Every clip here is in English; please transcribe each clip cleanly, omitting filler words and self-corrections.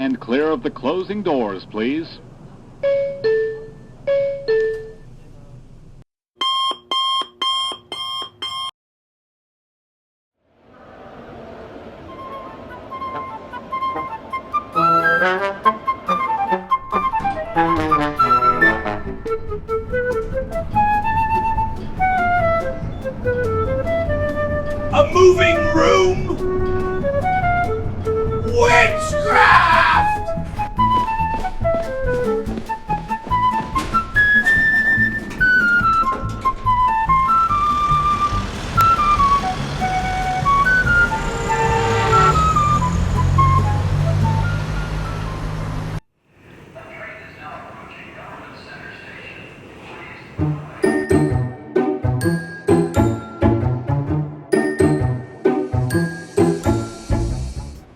And clear of the closing doors, please. A moving room? Witchcraft!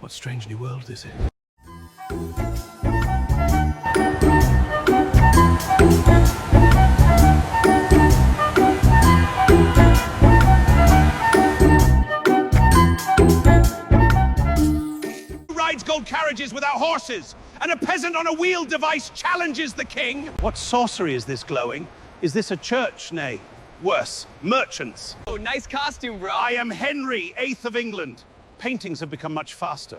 What strange new world is it? Rides gold carriages without horses, and a peasant on a wheeled device challenges the king. What sorcery is this glowing? Is this a church? Nay, worse, merchants. Oh, nice costume, bro. I am Henry VIII of England. Paintings have become much faster.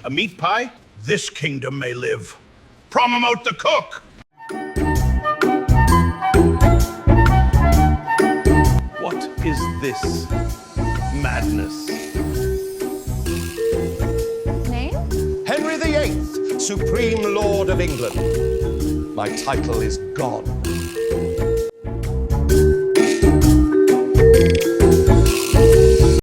A meat pie? This kingdom may live. Promote the cook! What is this madness? Name? Henry VIII, Supreme Lord of England. My title is gone.